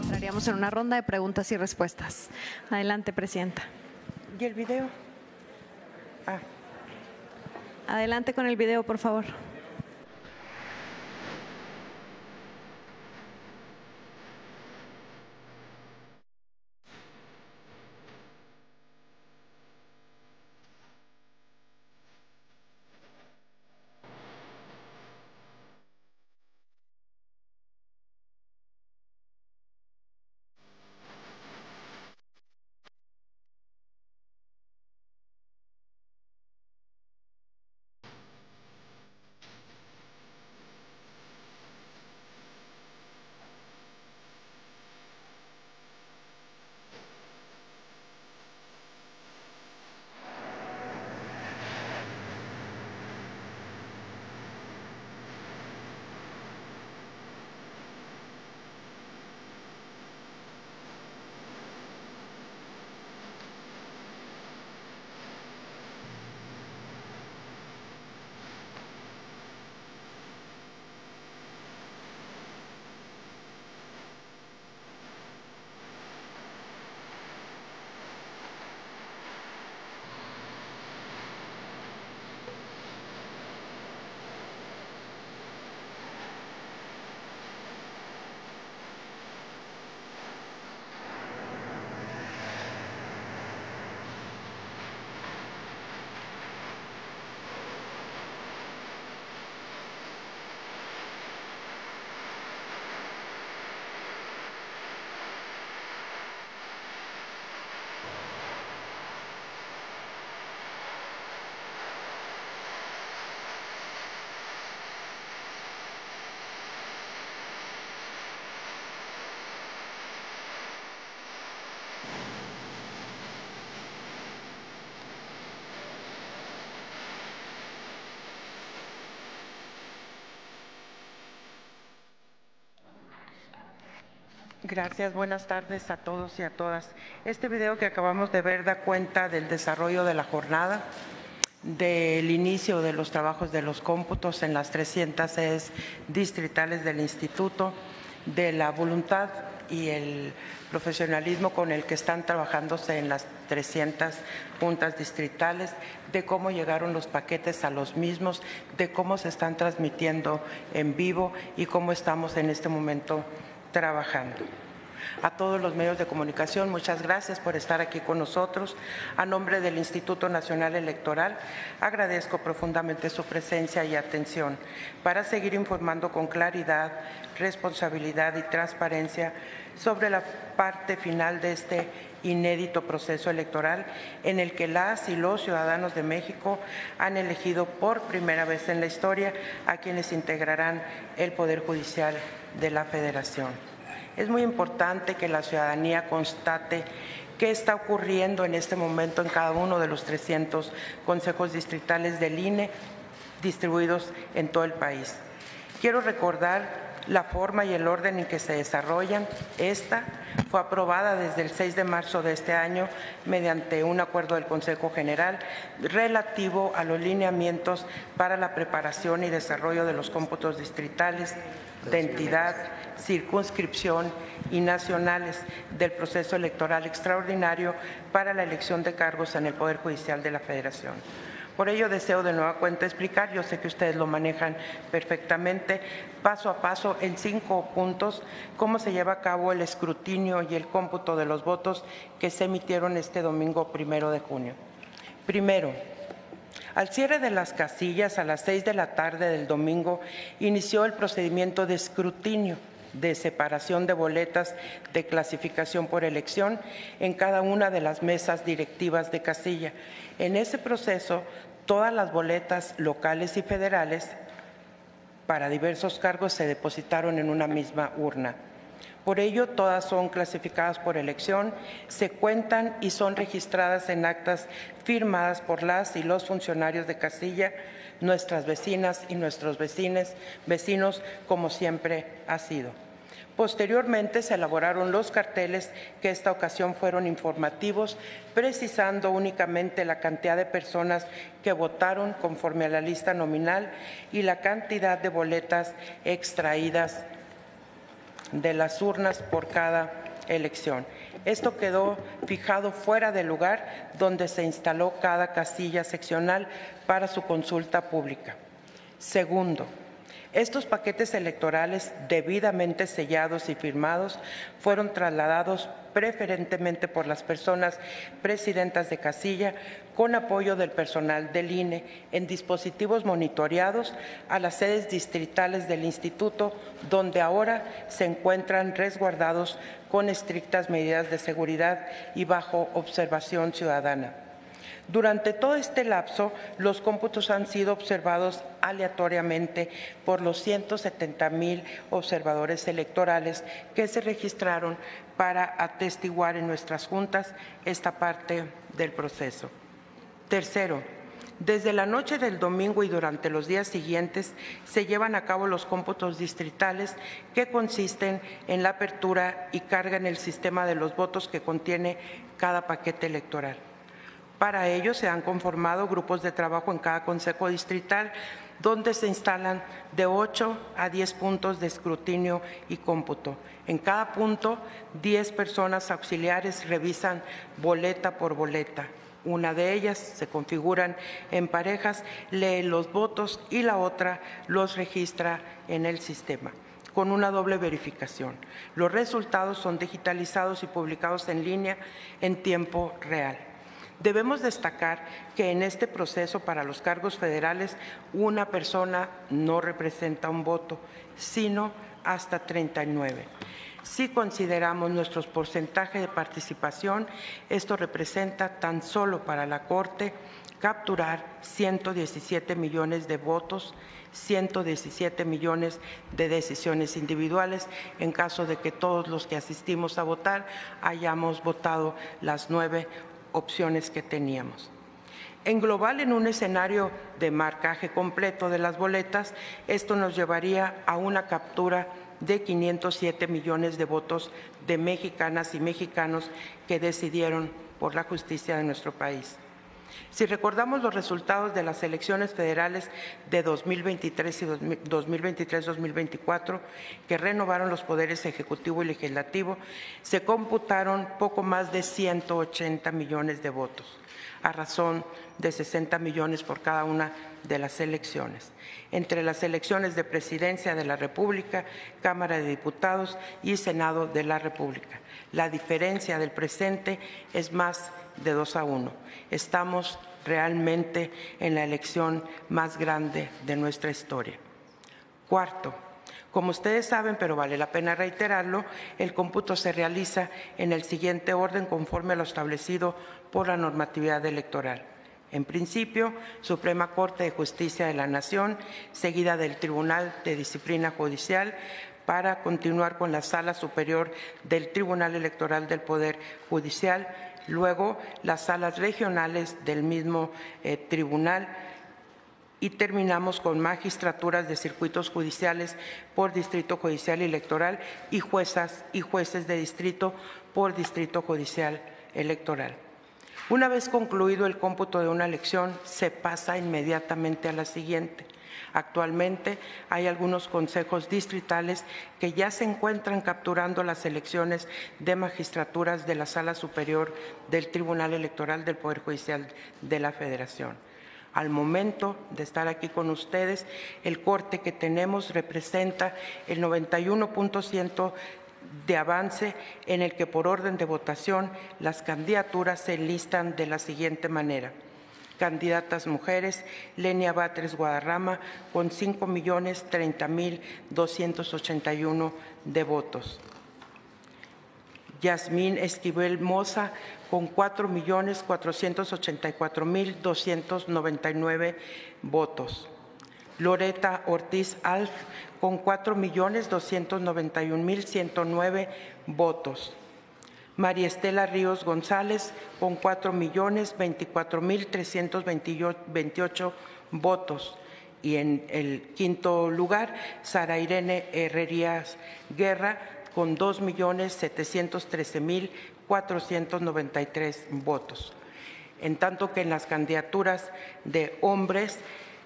Entraríamos en una ronda de preguntas y respuestas. Adelante, presidenta. ¿Y el video? Adelante con el video, por favor. Gracias, buenas tardes a todos y a todas. Este video que acabamos de ver da cuenta del desarrollo de la jornada, del inicio de los trabajos de los cómputos en las 300 sedes distritales del Instituto, de la voluntad y el profesionalismo con el que están trabajándose en las 300 juntas distritales, de cómo llegaron los paquetes a los mismos, de cómo se están transmitiendo en vivo y cómo estamos en este momento trabajando. A todos los medios de comunicación, muchas gracias por estar aquí con nosotros. A nombre del Instituto Nacional Electoral, agradezco profundamente su presencia y atención para seguir informando con claridad, responsabilidad y transparencia sobre la parte final de este inédito proceso electoral en el que las y los ciudadanos de México han elegido por primera vez en la historia a quienes integrarán el Poder Judicial de la Federación. Es muy importante que la ciudadanía constate qué está ocurriendo en este momento en cada uno de los 300 consejos distritales del INE distribuidos en todo el país. Quiero recordar la forma y el orden en que se desarrollan. Esta fue aprobada desde el 6 de marzo de este año mediante un acuerdo del Consejo General relativo a los lineamientos para la preparación y desarrollo de los cómputos distritales de entidad, circunscripción y nacionales del proceso electoral extraordinario para la elección de cargos en el Poder Judicial de la Federación. Por ello, deseo de nueva cuenta explicar, yo sé que ustedes lo manejan perfectamente, paso a paso, en 5 puntos, cómo se lleva a cabo el escrutinio y el cómputo de los votos que se emitieron este domingo 1 de junio. Primero, al cierre de las casillas a las 6 de la tarde del domingo, inició el procedimiento de escrutinio de separación de boletas de clasificación por elección en cada una de las mesas directivas de casilla. En ese proceso, todas las boletas locales y federales para diversos cargos se depositaron en una misma urna. Por ello, todas son clasificadas por elección, se cuentan y son registradas en actas firmadas por las y los funcionarios de casilla, nuestras vecinas y nuestros vecinos, como siempre ha sido. Posteriormente se elaboraron los carteles que esta ocasión fueron informativos, precisando únicamente la cantidad de personas que votaron conforme a la lista nominal y la cantidad de boletas extraídas de las urnas por cada elección. Esto quedó fijado fuera del lugar donde se instaló cada casilla seccional para su consulta pública. Segundo, estos paquetes electorales debidamente sellados y firmados fueron trasladados preferentemente por las personas presidentas de casilla con apoyo del personal del INE en dispositivos monitoreados a las sedes distritales del instituto, donde ahora se encuentran resguardados con estrictas medidas de seguridad y bajo observación ciudadana. Durante todo este lapso, los cómputos han sido observados aleatoriamente por los 170,000 observadores electorales que se registraron para atestiguar en nuestras juntas esta parte del proceso. Tercero, desde la noche del domingo y durante los días siguientes se llevan a cabo los cómputos distritales, que consisten en la apertura y carga en el sistema de los votos que contiene cada paquete electoral. Para ello se han conformado grupos de trabajo en cada consejo distrital, donde se instalan de 8 a 10 puntos de escrutinio y cómputo. En cada punto, 10 personas auxiliares revisan boleta por boleta. Una de ellas, se configuran en parejas, lee los votos y la otra los registra en el sistema, con una doble verificación. Los resultados son digitalizados y publicados en línea en tiempo real. Debemos destacar que en este proceso para los cargos federales una persona no representa un voto, sino hasta 39. Si consideramos nuestros porcentajes de participación, esto representa tan solo para la Corte capturar 117 millones de votos, 117 millones de decisiones individuales, en caso de que todos los que asistimos a votar hayamos votado las 9 opciones que teníamos. En global, en un escenario de marcaje completo de las boletas, esto nos llevaría a una captura de 507 millones de votos de mexicanas y mexicanos que decidieron por la justicia de nuestro país. Si recordamos los resultados de las elecciones federales de 2023 y 2023-2024, que renovaron los poderes ejecutivo y legislativo, se computaron poco más de 180 millones de votos, a razón de 60 millones por cada una de las elecciones. Entre las elecciones de Presidencia de la República, Cámara de Diputados y Senado de la República, la diferencia del presente es más de 2-1. Estamos realmente en la elección más grande de nuestra historia. Cuarto, como ustedes saben, pero vale la pena reiterarlo, el cómputo se realiza en el siguiente orden conforme a lo establecido por la normatividad electoral. En principio, Suprema Corte de Justicia de la Nación, seguida del Tribunal de Disciplina Judicial, para continuar con la Sala Superior del Tribunal Electoral del Poder Judicial, luego las salas regionales del mismo tribunal, y terminamos con magistraturas de circuitos judiciales por distrito judicial electoral y juezas y jueces de distrito por distrito judicial electoral. Una vez concluido el cómputo de una elección, se pasa inmediatamente a la siguiente. Actualmente hay algunos consejos distritales que ya se encuentran capturando las elecciones de magistraturas de la Sala Superior del Tribunal Electoral del Poder Judicial de la Federación. Al momento de estar aquí con ustedes, el corte que tenemos representa el 91% de avance, en el que por orden de votación las candidaturas se enlistan de la siguiente manera. Candidatas mujeres: Lenia Batres Guadarrama con 5,030,281 de votos. Yasmín Esquivel Moza con 4,484,299 votos. Loreta Ortiz Alf con 4,291,109 votos. María Estela Ríos González con 4,024,328 votos. Y en el quinto lugar, Sara Irene Herrerías Guerra con 2,713,493 votos. En tanto que en las candidaturas de hombres,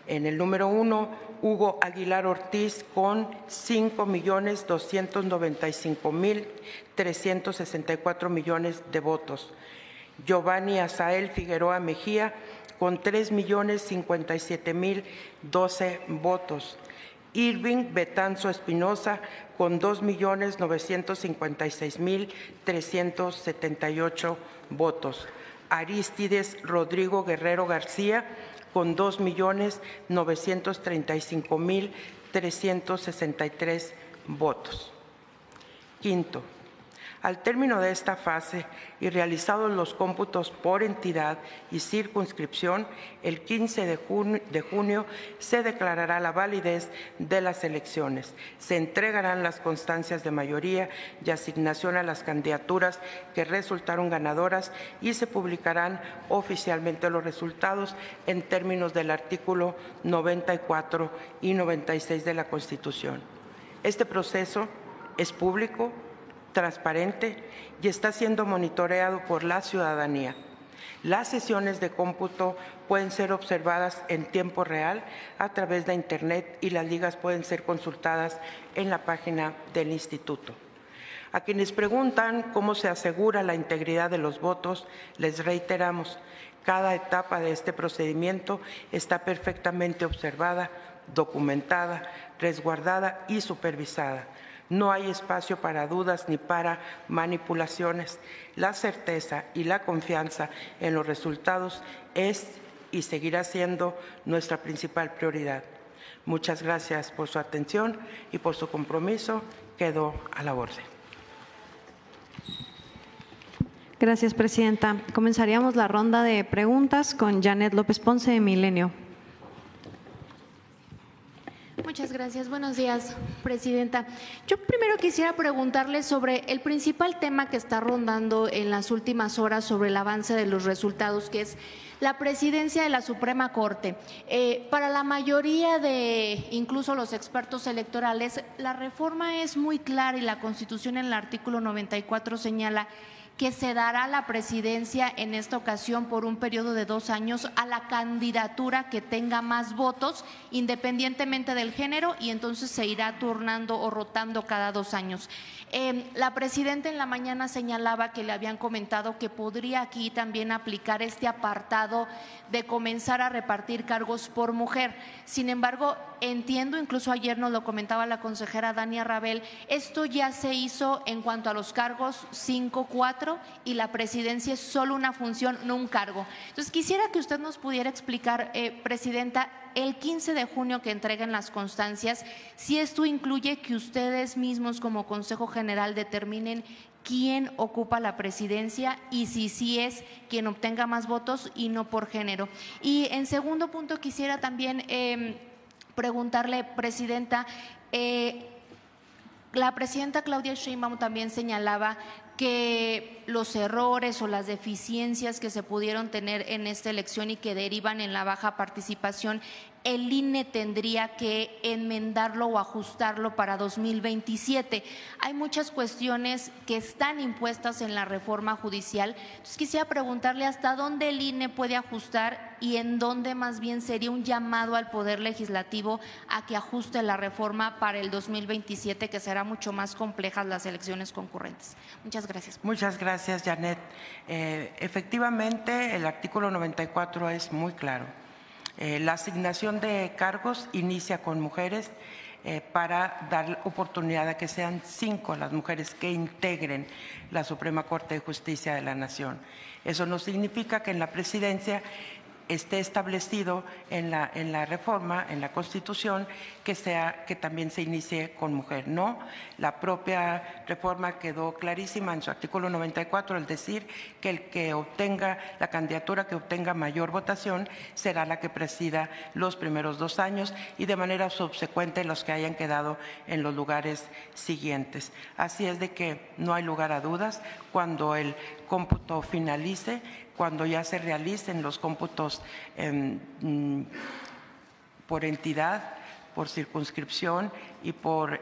En el número 1, Hugo Aguilar Ortiz con 5.295.364 millones de votos. Giovanni Azael Figueroa Mejía con 3.057.012 votos. Irving Betanzo Espinosa con 2.956.378 votos. Arístides Rodrigo Guerrero García con 2.935.363 votos. Quinto, al término de esta fase y realizados los cómputos por entidad y circunscripción, el 15 de junio se declarará la validez de las elecciones. Se entregarán las constancias de mayoría y asignación a las candidaturas que resultaron ganadoras y se publicarán oficialmente los resultados en términos del artículo 94 y 96 de la Constitución. Este proceso es público, transparente y está siendo monitoreado por la ciudadanía. Las sesiones de cómputo pueden ser observadas en tiempo real a través de Internet y las ligas pueden ser consultadas en la página del Instituto. A quienes preguntan cómo se asegura la integridad de los votos, les reiteramos, cada etapa de este procedimiento está perfectamente observada, documentada, resguardada y supervisada. No hay espacio para dudas ni para manipulaciones. La certeza y la confianza en los resultados es y seguirá siendo nuestra principal prioridad. Muchas gracias por su atención y por su compromiso. Quedo a la orden. Gracias, presidenta. Comenzaríamos la ronda de preguntas con Janet López Ponce de Milenio. Muchas gracias. Buenos días, presidenta. Yo primero quisiera preguntarle sobre el principal tema que está rondando en las últimas horas sobre el avance de los resultados, que es la presidencia de la Suprema Corte. Para la mayoría de, incluso los expertos electorales, la reforma es muy clara y la Constitución en el artículo 94 señala que se dará la presidencia en esta ocasión por un periodo de 2 años a la candidatura que tenga más votos, independientemente del género, y entonces se irá turnando o rotando cada 2 años. La presidenta en la mañana señalaba que le habían comentado que podría aquí también aplicar este apartado de comenzar a repartir cargos por mujer. Sin embargo, entiendo, incluso ayer nos lo comentaba la consejera Dania Rabel, esto ya se hizo en cuanto a los cargos 5, 4 y la presidencia es solo una función, no un cargo. Entonces, quisiera que usted nos pudiera explicar, presidenta, el 15 de junio que entreguen las constancias, si esto incluye que ustedes mismos como Consejo General determinen quién ocupa la presidencia y si sí es quien obtenga más votos y no por género. Y en segundo punto quisiera también preguntarle, presidenta, la presidenta Claudia Sheinbaum también señalaba que los errores o las deficiencias que se pudieron tener en esta elección y que derivan en la baja participación, el INE tendría que enmendarlo o ajustarlo para 2027. Hay muchas cuestiones que están impuestas en la reforma judicial. Entonces, quisiera preguntarle hasta dónde el INE puede ajustar y en dónde más bien sería un llamado al Poder Legislativo a que ajuste la reforma para el 2027, que será mucho más complejas las elecciones concurrentes. Muchas gracias. Muchas gracias, Janet. Efectivamente, el artículo 94 es muy claro. La asignación de cargos inicia con mujeres para dar oportunidad a que sean 5 las mujeres que integren la Suprema Corte de Justicia de la Nación. Eso no significa que en la presidencia esté establecido en la reforma, en la Constitución, que también se inicie con mujer. No, la propia reforma quedó clarísima en su artículo 94, el decir que el que obtenga la candidatura que obtenga mayor votación será la que presida los primeros 2 años y de manera subsecuente los que hayan quedado en los lugares siguientes. Así es de que no hay lugar a dudas cuando el cómputo finalice, cuando ya se realicen los cómputos por entidad, por circunscripción y por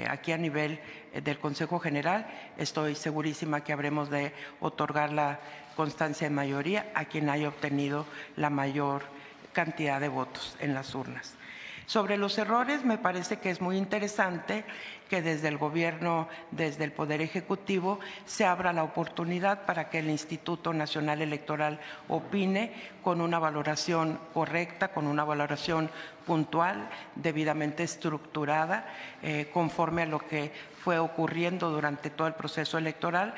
aquí a nivel del Consejo General, estoy segurísima que habremos de otorgar la constancia de mayoría a quien haya obtenido la mayor cantidad de votos en las urnas. Sobre los errores, me parece que es muy interesante que desde el gobierno, desde el Poder Ejecutivo, se abra la oportunidad para que el Instituto Nacional Electoral opine con una valoración correcta, con una valoración puntual, debidamente estructurada, conforme a lo que fue ocurriendo durante todo el proceso electoral.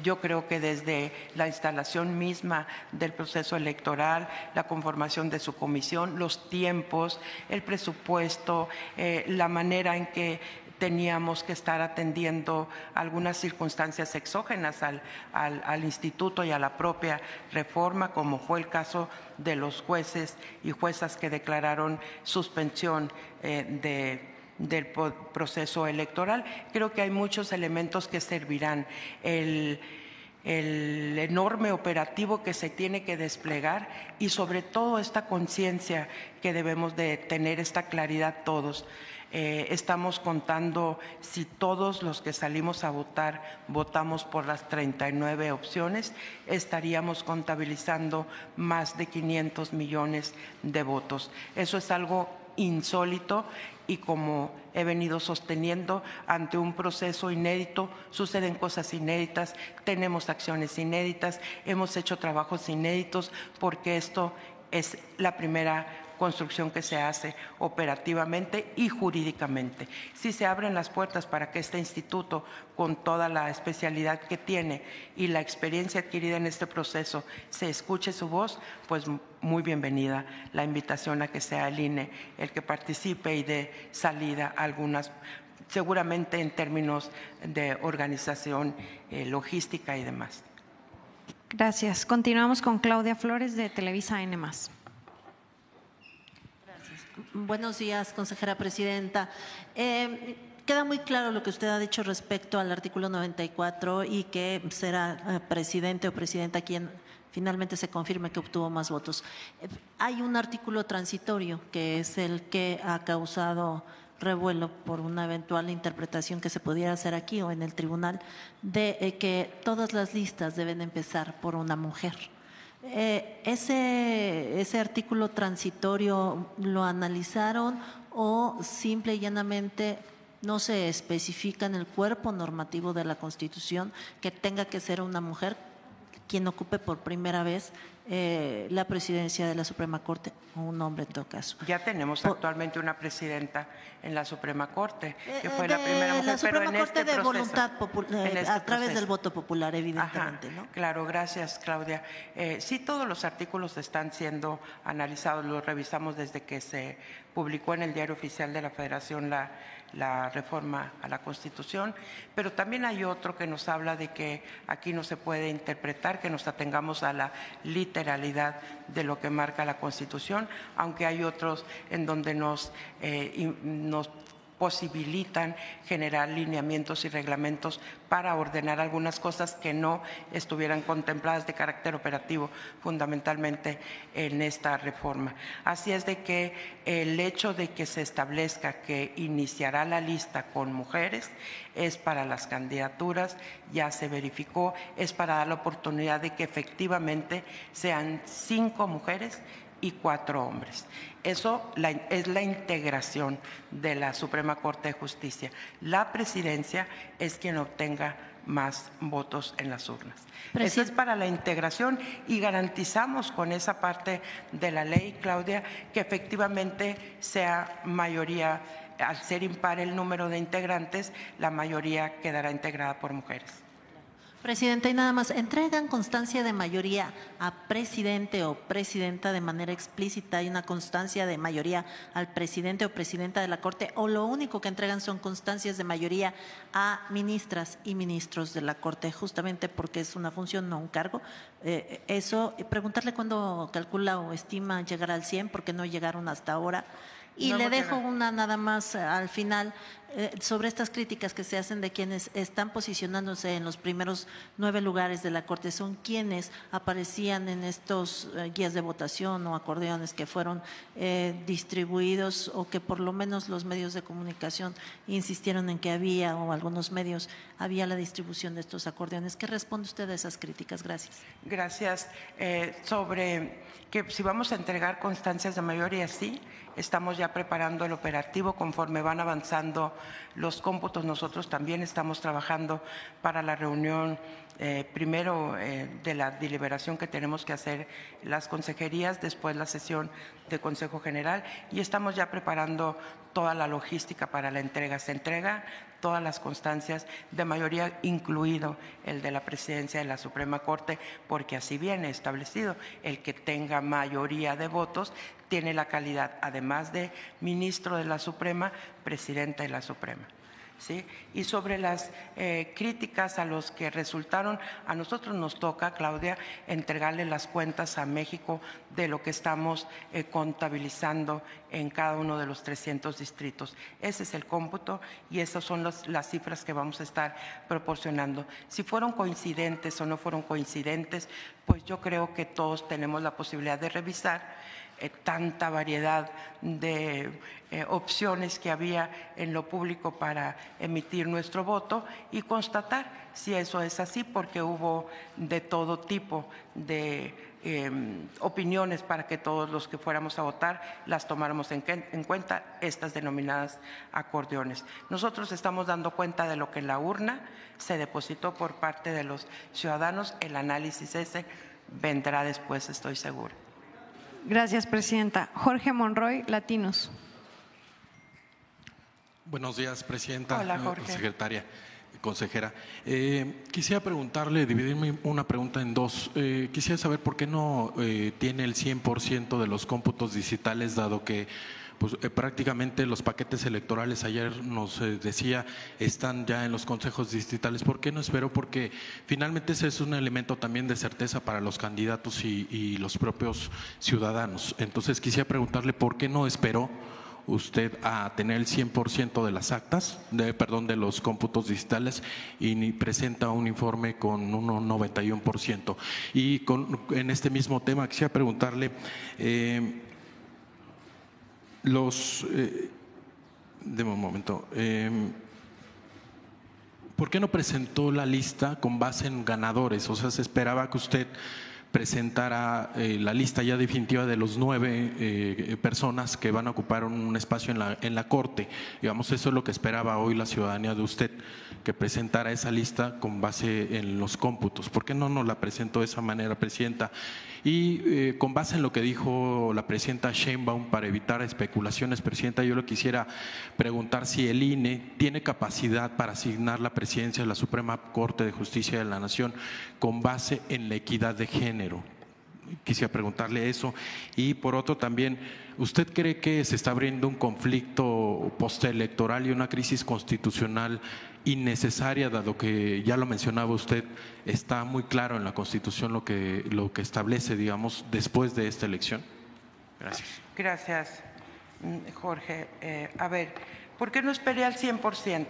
Yo creo que desde la instalación misma del proceso electoral, la conformación de su comisión, los tiempos, el presupuesto, la manera en que teníamos que estar atendiendo algunas circunstancias exógenas al instituto y a la propia reforma, como fue el caso de los jueces y juezas que declararon suspensión del proceso electoral. Creo que hay muchos elementos que servirán. El enorme operativo que se tiene que desplegar y sobre todo esta conciencia que debemos de tener, esta claridad todos. Estamos contando si todos los que salimos a votar votamos por las 39 opciones, estaríamos contabilizando más de 500 millones de votos. Eso es algo insólito y, como he venido sosteniendo, ante un proceso inédito suceden cosas inéditas, tenemos acciones inéditas, hemos hecho trabajos inéditos, porque esto es la primera construcción que se hace operativamente y jurídicamente. Si se abren las puertas para que este instituto, con toda la especialidad que tiene y la experiencia adquirida en este proceso, se escuche su voz, pues muy bienvenida la invitación a que sea el INE el que participe y dé salida a algunas, seguramente en términos de organización, logística y demás. Gracias. Continuamos con Claudia Flores de Televisa N+. Buenos días, consejera presidenta. Queda muy claro lo que usted ha dicho respecto al artículo 94 y que será presidente o presidenta quien finalmente se confirme que obtuvo más votos. Hay un artículo transitorio que es el que ha causado revuelo por una eventual interpretación que se pudiera hacer aquí o en el tribunal, de que todas las listas deben empezar por una mujer. ¿Ese artículo transitorio lo analizaron o simple y llanamente no se especifica en el cuerpo normativo de la Constitución que tenga que ser una mujer quien ocupe por primera vez la presidencia de la Suprema Corte, o un hombre en todo caso? Ya tenemos actualmente una presidenta en la Suprema Corte, que fue la primera mujer, la Suprema pero en Corte este de proceso, voluntad popular, a través del voto popular, evidentemente. Ajá, ¿no? Claro, gracias, Claudia. Sí, todos los artículos están siendo analizados, los revisamos desde que se publicó en el Diario Oficial de la Federación la reforma a la Constitución, pero también hay otro que nos habla de que aquí no se puede interpretar, que nos atengamos a la literalidad de lo que marca la Constitución, aunque hay otros en donde nos posibilitan generar lineamientos y reglamentos para ordenar algunas cosas que no estuvieran contempladas de carácter operativo, fundamentalmente en esta reforma. Así es de que el hecho de que se establezca que iniciará la lista con mujeres es para las candidaturas, ya se verificó, es para dar la oportunidad de que efectivamente sean 5 mujeres y 4 hombres. Eso es la integración de la Suprema Corte de Justicia. La presidencia es quien obtenga más votos en las urnas. Eso es para la integración y garantizamos con esa parte de la ley, Claudia, que efectivamente sea mayoría. Al ser impar el número de integrantes, la mayoría quedará integrada por mujeres. Presidenta, y nada más, ¿entregan constancia de mayoría a presidente o presidenta de manera explícita? ¿Hay una constancia de mayoría al presidente o presidenta de la Corte? ¿O lo único que entregan son constancias de mayoría a ministras y ministros de la Corte, justamente porque es una función, no un cargo? Preguntarle cuándo calcula o estima llegar al 100, porque no llegaron hasta ahora. Y No le hemos dejo llegado. una nada más al final sobre estas críticas que se hacen de quienes están posicionándose en los primeros 9 lugares de la Corte. Son quienes aparecían en estos guías de votación o acordeones que fueron distribuidos, o que por lo menos los medios de comunicación insistieron en que había, o algunos medios había la distribución de estos acordeones. ¿Qué responde usted a esas críticas? Gracias. Gracias. Sobre que si vamos a entregar constancias de mayoría, sí, estamos ya preparando el operativo conforme van avanzando los cómputos. Nosotros también estamos trabajando para la reunión primero de la deliberación que tenemos que hacer las consejerías, después la sesión de Consejo General, y estamos ya preparando toda la logística para la entrega. Se entrega todas las constancias de mayoría, incluido el de la presidencia de la Suprema Corte, porque así viene establecido. El que tenga mayoría de votos tiene la calidad, además de ministro de la Suprema, presidente de la Suprema. ¿Sí? Y sobre las críticas a los que resultaron, a nosotros nos toca, Claudia, entregarle las cuentas a México de lo que estamos contabilizando en cada uno de los 300 distritos. Ese es el cómputo y esas son las cifras que vamos a estar proporcionando. Si fueron coincidentes o no fueron coincidentes, pues yo creo que todos tenemos la posibilidad de revisar tanta variedad de opciones que había en lo público para emitir nuestro voto y constatar si eso es así, porque hubo de todo tipo de opiniones para que todos los que fuéramos a votar las tomáramos en cuenta, estas denominadas acordeones. Nosotros estamos dando cuenta de lo que en la urna se depositó por parte de los ciudadanos. El análisis ese vendrá después, estoy segura. Gracias, presidenta. Jorge Monroy, Latinos. Buenos días, presidenta. Hola, Jorge. Consejera. Quisiera preguntarle, dividirme una pregunta en dos. Quisiera saber por qué no tiene el 100% de los cómputos digitales, dado que pues, prácticamente los paquetes electorales, ayer nos decía, están ya en los consejos distritales. ¿Por qué no esperó? Porque finalmente ese es un elemento también de certeza para los candidatos y los propios ciudadanos. Entonces quisiera preguntarle por qué no esperó usted a tener el 100% de las actas, de los cómputos digitales, y presenta un informe con un 91%. Y en este mismo tema quisiera preguntarle, deme un momento, ¿por qué no presentó la lista con base en ganadores? O sea, se esperaba que usted presentara la lista ya definitiva de los 9 personas que van a ocupar un espacio en la Corte. Digamos, eso es lo que esperaba hoy la ciudadanía de usted, que presentara esa lista con base en los cómputos. ¿Por qué no nos la presentó de esa manera, presidenta? Y con base en lo que dijo la presidenta Sheinbaum, para evitar especulaciones, presidenta, yo le quisiera preguntar si el INE tiene capacidad para asignar la presidencia de la Suprema Corte de Justicia de la Nación con base en la equidad de género. Quisiera preguntarle eso. Y por otro también, ¿usted cree que se está abriendo un conflicto postelectoral y una crisis constitucional innecesaria, dado que, ya lo mencionaba usted, está muy claro en la Constitución lo que establece, digamos, después de esta elección? Gracias. Gracias, Jorge. A ver, ¿por qué no esperé al 100%?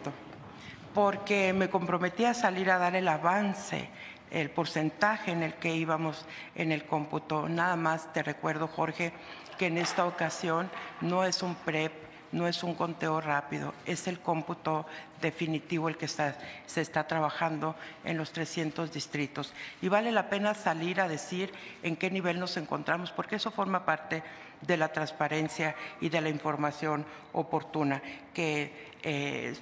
Porque me comprometí a salir a dar el avance, el porcentaje en el que íbamos en el cómputo. Nada más te recuerdo, Jorge, que en esta ocasión no es un PREP, no es un conteo rápido, es el cómputo definitivo el que se está trabajando en los 300 distritos. Y vale la pena salir a decir en qué nivel nos encontramos, porque eso forma parte de la transparencia y de la información oportuna, que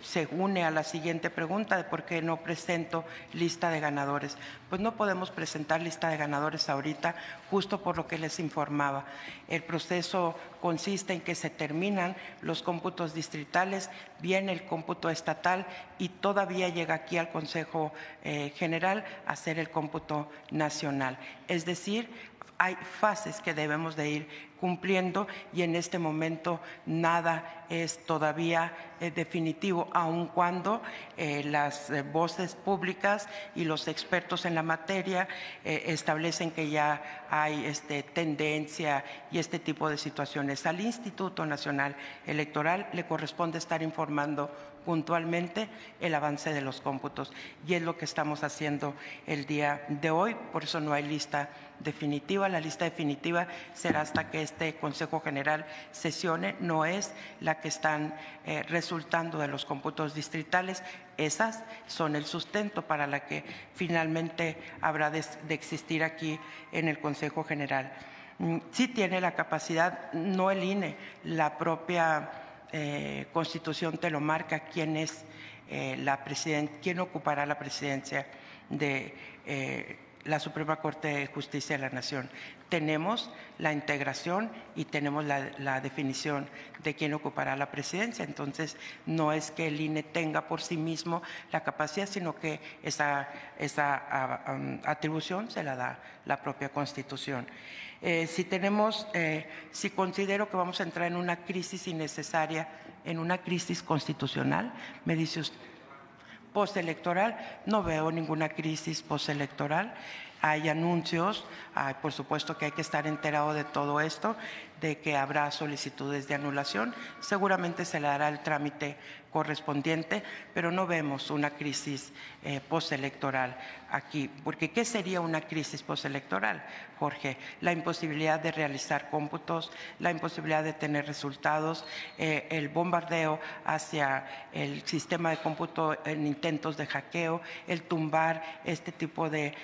se une a la siguiente pregunta de por qué no presento lista de ganadores. Pues no podemos presentar lista de ganadores ahorita, justo por lo que les informaba. El proceso consiste en que se terminan los cómputos distritales, viene el cómputo estatal y todavía llega aquí al Consejo General a hacer el cómputo nacional. Es decir, hay fases que debemos de ir cumpliendo y en este momento nada es todavía definitivo, aun cuando las voces públicas y los expertos en la materia establecen que ya hay tendencia y este tipo de situaciones. Al Instituto Nacional Electoral le corresponde estar informando puntualmente el avance de los cómputos y es lo que estamos haciendo el día de hoy, por eso no hay lista definitiva. La lista definitiva será hasta que este Consejo General sesione, no es la que están resultando de los cómputos distritales. Esas son el sustento para la que finalmente habrá de existir aquí en el Consejo General. Sí tiene la capacidad, no el INE, la propia Constitución te lo marca, quién es quién ocupará la presidencia de la Suprema Corte de Justicia de la Nación. Tenemos la integración y tenemos la definición de quién ocupará la presidencia. Entonces, no es que el INE tenga por sí mismo la capacidad, sino que esa atribución se la da la propia Constitución. Si considero que vamos a entrar en una crisis innecesaria, en una crisis constitucional, me dice usted, postelectoral, no veo ninguna crisis postelectoral. Hay anuncios, por supuesto que hay que estar enterado de todo esto, de que habrá solicitudes de anulación, seguramente se le dará el trámite correspondiente, pero no vemos una crisis postelectoral aquí, porque ¿qué sería una crisis postelectoral, Jorge? La imposibilidad de realizar cómputos, la imposibilidad de tener resultados, el bombardeo hacia el sistema de cómputo en intentos de hackeo, el tumbar este tipo de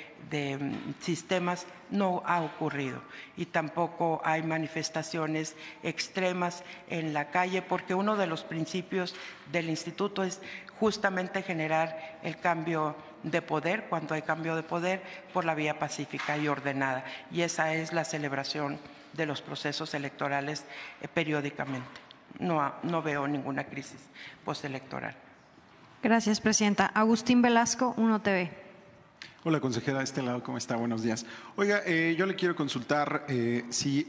sistemas no ha ocurrido y tampoco hay manifestaciones extremas en la calle, porque uno de los principios del instituto es justamente generar el cambio de poder, cuando hay cambio de poder, por la vía pacífica y ordenada, y esa es la celebración de los procesos electorales periódicamente. No veo ninguna crisis postelectoral. Gracias, presidenta. Agustín Velasco, 1TV. Hola, consejera, de este lado, ¿cómo está? Buenos días. Oiga, yo le quiero consultar si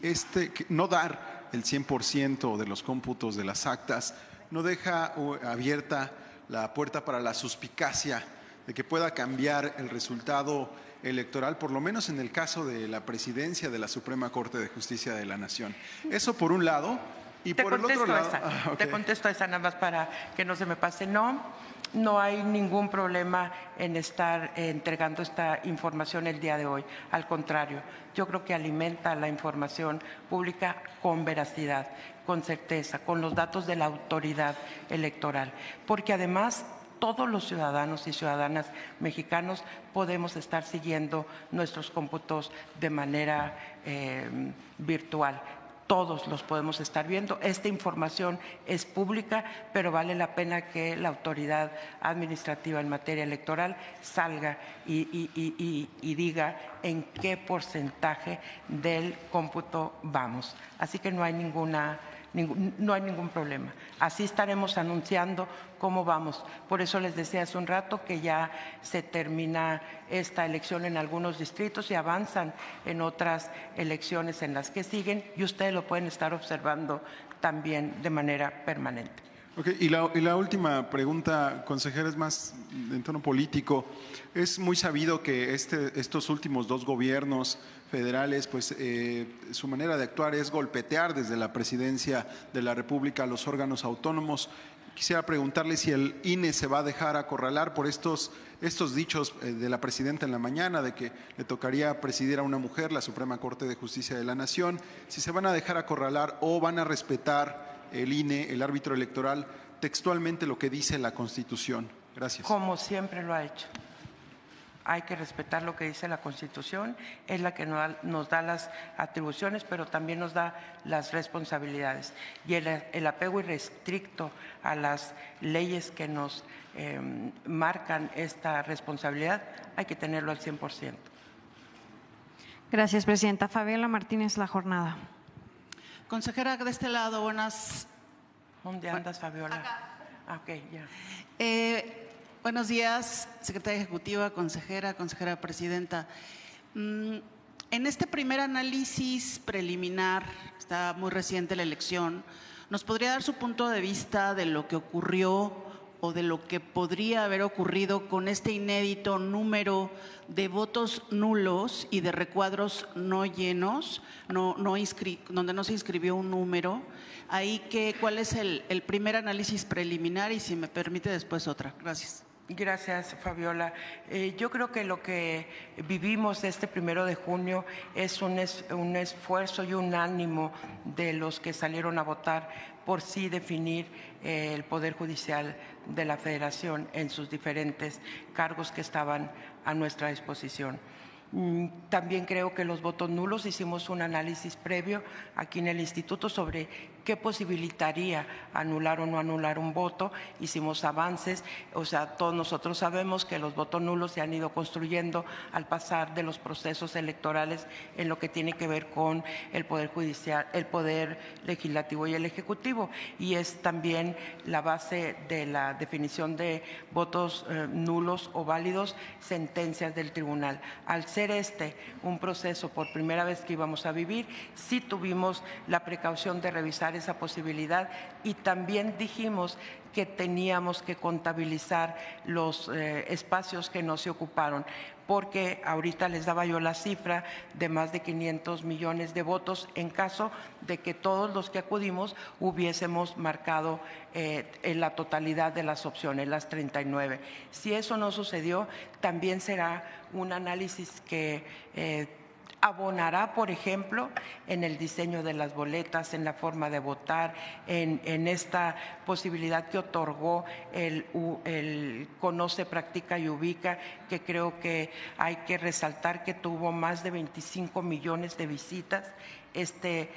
no dar el 100% de los cómputos de las actas no deja abierta la puerta para la suspicacia de que pueda cambiar el resultado electoral, por lo menos en el caso de la presidencia de la Suprema Corte de Justicia de la Nación. Eso por un lado, y por el otro lado… Te contesto esa nada más para que no se me pase. No hay ningún problema en estar entregando esta información el día de hoy. Al contrario, yo creo que alimenta la información pública con veracidad, con certeza, con los datos de la autoridad electoral, porque además todos los ciudadanos y ciudadanas mexicanos podemos estar siguiendo nuestros cómputos de manera virtual. Todos los podemos estar viendo. Esta información es pública, pero vale la pena que la autoridad administrativa en materia electoral salga y diga en qué porcentaje del cómputo vamos. Así que no hay ningún problema. Así estaremos anunciando cómo vamos. Por eso les decía hace un rato que ya se termina esta elección en algunos distritos y avanzan en otras elecciones en las que siguen, y ustedes lo pueden estar observando también de manera permanente. Okay, y la última pregunta, consejera, es más en tono político. Es muy sabido que estos últimos dos gobiernos federales, pues su manera de actuar es golpetear desde la presidencia de la República a los órganos autónomos. Quisiera preguntarle si el INE se va a dejar acorralar por estos dichos de la presidenta en la mañana de que le tocaría presidir a una mujer la Suprema Corte de Justicia de la Nación, si se van a dejar acorralar o van a respetar el INE, el árbitro electoral, textualmente lo que dice la Constitución. Gracias. Como siempre lo ha hecho. Hay que respetar lo que dice la Constitución, es la que nos da las atribuciones, pero también nos da las responsabilidades. Y el apego irrestricto a las leyes que nos marcan esta responsabilidad, hay que tenerlo al 100%. Gracias, presidenta. Fabiola Martínez, La Jornada. Consejera, de este lado, buenas… ¿Dónde andas, Fabiola? Acá. Ok, ya. Buenos días, secretaria ejecutiva, consejera presidenta. En este primer análisis preliminar, está muy reciente la elección, ¿nos podría dar su punto de vista de lo que ocurrió o de lo que podría haber ocurrido con este inédito número de votos nulos y de recuadros no llenos, donde no se inscribió un número? Ahí ¿cuál es el primer análisis preliminar? Y si me permite después otra. Gracias. Gracias, Fabiola. Yo creo que lo que vivimos este 1 de junio es un esfuerzo y un ánimo de los que salieron a votar por sí definir el Poder Judicial de la Federación en sus diferentes cargos que estaban a nuestra disposición. También creo que los votos nulos, hicimos un análisis previo aquí en el instituto sobre qué posibilitaría anular o no anular un voto. Hicimos avances, o sea, todos nosotros sabemos que los votos nulos se han ido construyendo al pasar de los procesos electorales en lo que tiene que ver con el Poder Judicial, el Poder Legislativo y el Ejecutivo, y es también la base de la definición de votos nulos o válidos, sentencias del tribunal. Al ser un proceso por primera vez que íbamos a vivir, sí tuvimos la precaución de revisar esa posibilidad y también dijimos que teníamos que contabilizar los espacios que no se ocuparon, porque ahorita les daba yo la cifra de más de 500 millones de votos en caso de que todos los que acudimos hubiésemos marcado en la totalidad de las opciones, las 39. Si eso no sucedió, también será un análisis que abonará, por ejemplo, en el diseño de las boletas, en la forma de votar, en esta posibilidad que otorgó el Conoce, Practica y Ubica, que creo que hay que resaltar que tuvo más de 25 millones de visitas este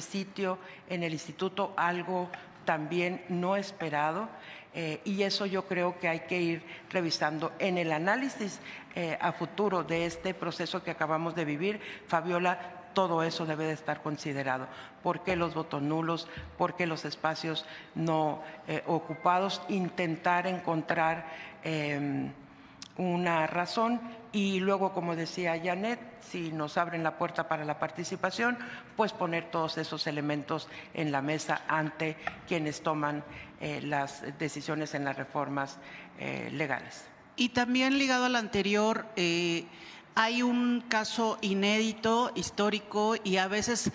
sitio en el instituto, algo también no esperado. Y eso yo creo que hay que ir revisando en el análisis a futuro de este proceso que acabamos de vivir. Fabiola, todo eso debe de estar considerado. ¿Por qué los votos nulos? ¿Por qué los espacios no ocupados? Intentar encontrar una razón y luego, como decía Janet, si nos abren la puerta para la participación, pues poner todos esos elementos en la mesa ante quienes toman las decisiones en las reformas legales. Y también ligado al anterior, hay un caso inédito, histórico y a veces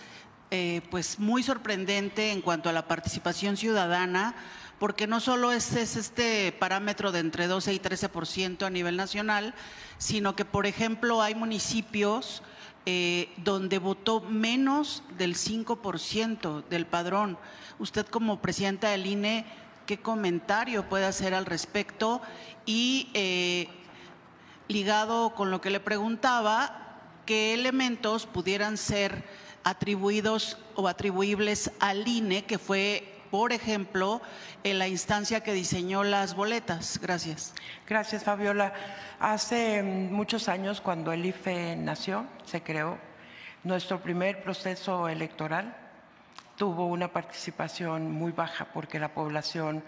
pues muy sorprendente en cuanto a la participación ciudadana, porque no solo es este parámetro de entre 12 y 13% a nivel nacional, sino que, por ejemplo, hay municipios donde votó menos del 5% del padrón. Usted, como presidenta del INE, ¿qué comentario puede hacer al respecto? Y ligado con lo que le preguntaba, ¿qué elementos pudieran ser atribuidos o atribuibles al INE, que fue, por ejemplo, en la instancia que diseñó las boletas? Gracias. Gracias, Fabiola. Hace muchos años, cuando el IFE nació, se creó, nuestro primer proceso electoral tuvo una participación muy baja porque la población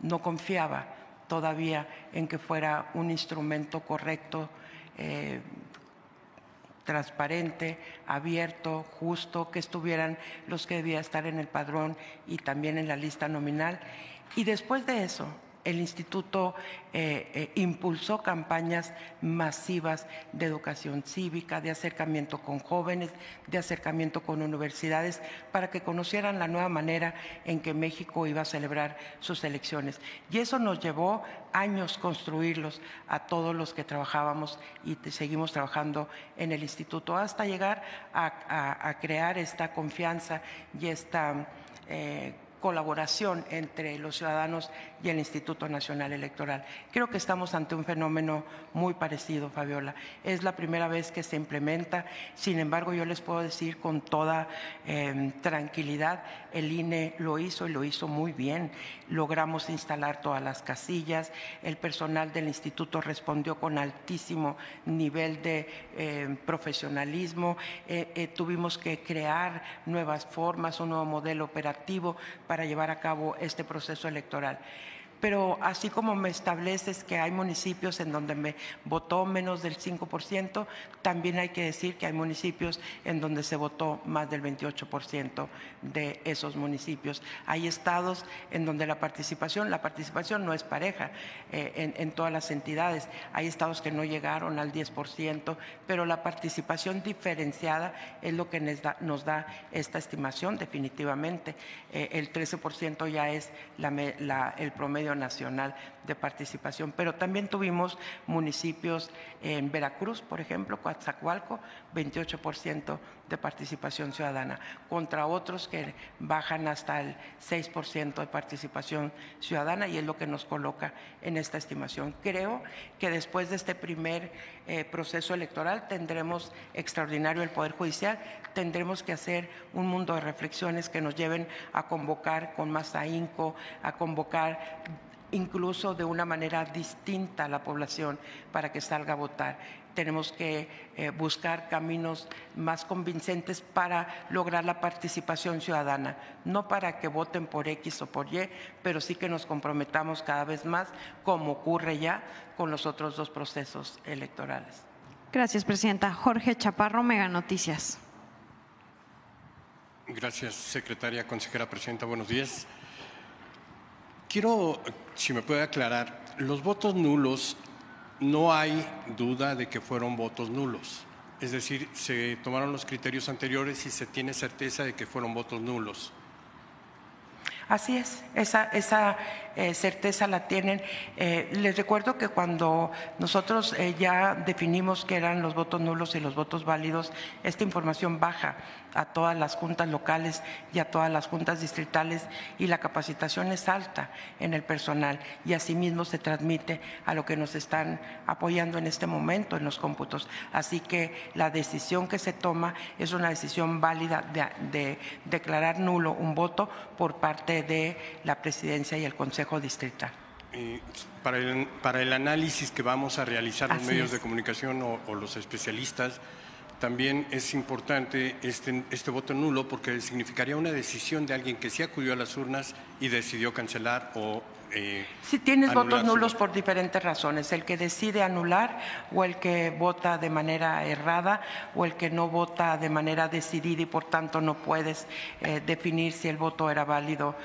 no confiaba todavía en que fuera un instrumento correcto, transparente, abierto, justo, que estuvieran los que debían estar en el padrón y también en la lista nominal. Y después de eso, el instituto impulsó campañas masivas de educación cívica, de acercamiento con jóvenes, de acercamiento con universidades, para que conocieran la nueva manera en que México iba a celebrar sus elecciones. Y eso nos llevó años construirlos a todos los que trabajábamos y seguimos trabajando en el instituto, hasta llegar a crear esta confianza y esta colaboración entre los ciudadanos y el Instituto Nacional Electoral. Creo que estamos ante un fenómeno muy parecido, Fabiola. Es la primera vez que se implementa, sin embargo, yo les puedo decir con toda tranquilidad, el INE lo hizo y lo hizo muy bien. Logramos instalar todas las casillas, el personal del instituto respondió con altísimo nivel de profesionalismo, tuvimos que crear nuevas formas, un nuevo modelo operativo para llevar a cabo este proceso electoral. pero así como me estableces que hay municipios en donde me votó menos del 5%, también hay que decir que hay municipios en donde se votó más del 28% de esos municipios. Hay estados en donde la participación no es pareja en todas las entidades. Hay estados que no llegaron al 10%, pero la participación diferenciada es lo que nos da esta estimación definitivamente. El 13% ya es el promedio nacional de participación, pero también tuvimos municipios en Veracruz, por ejemplo, Coatzacoalco, 28% de participación ciudadana, contra otros que bajan hasta el 6% de participación ciudadana, y es lo que nos coloca en esta estimación. Creo que después de este primer proceso electoral tendremos extraordinario el Poder Judicial, tendremos que hacer un mundo de reflexiones que nos lleven a convocar con más ahínco, a convocar incluso de una manera distinta a la población para que salga a votar. Tenemos que buscar caminos más convincentes para lograr la participación ciudadana, no para que voten por X o por Y, pero sí que nos comprometamos cada vez más, como ocurre ya con los otros dos procesos electorales. Gracias, presidenta. Jorge Chaparro, Mega Noticias. Gracias, secretaria, consejera presidenta. Buenos días. Quiero, si me puede aclarar, los votos nulos, no hay duda de que fueron votos nulos. Es decir, se tomaron los criterios anteriores y se tiene certeza de que fueron votos nulos. Así es, esa certeza la tienen. Les recuerdo que cuando nosotros ya definimos que eran los votos nulos y los votos válidos, esta información baja a todas las juntas locales y a todas las juntas distritales, y la capacitación es alta en el personal, y asimismo se transmite a lo que nos están apoyando en este momento en los cómputos. Así que la decisión que se toma es una decisión válida de declarar nulo un voto por parte de la presidencia y el Consejo Distrital. Para el análisis que vamos a realizar los medios de comunicación o los especialistas, también es importante este voto nulo, porque significaría una decisión de alguien que sí acudió a las urnas y decidió cancelar o si tienes votos nulos por diferentes razones, el que decide anular, o el que vota de manera errada, o el que no vota de manera decidida y por tanto no puedes definir si el voto era válido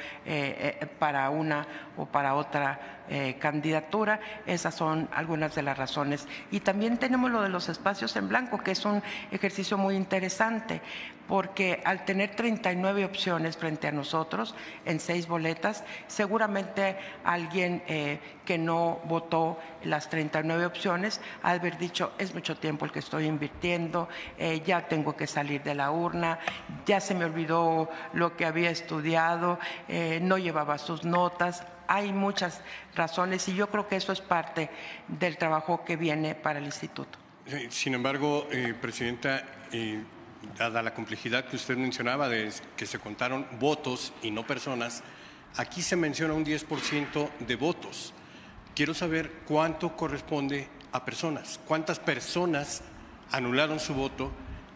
para una o para otra candidatura. Esas son algunas de las razones. Y también tenemos lo de los espacios en blanco, que es un ejercicio muy interesante, porque al tener 39 opciones frente a nosotros en 6 boletas, seguramente alguien que no votó las 39 opciones ha de haber dicho: es mucho tiempo el que estoy invirtiendo, ya tengo que salir de la urna, ya se me olvidó lo que había estudiado, no llevaba sus notas. Hay muchas razones, y yo creo que eso es parte del trabajo que viene para el instituto. Sin embargo, presidenta, dada la complejidad que usted mencionaba de que se contaron votos y no personas, aquí se menciona un 10% de votos. Quiero saber cuánto corresponde a personas, cuántas personas anularon su voto,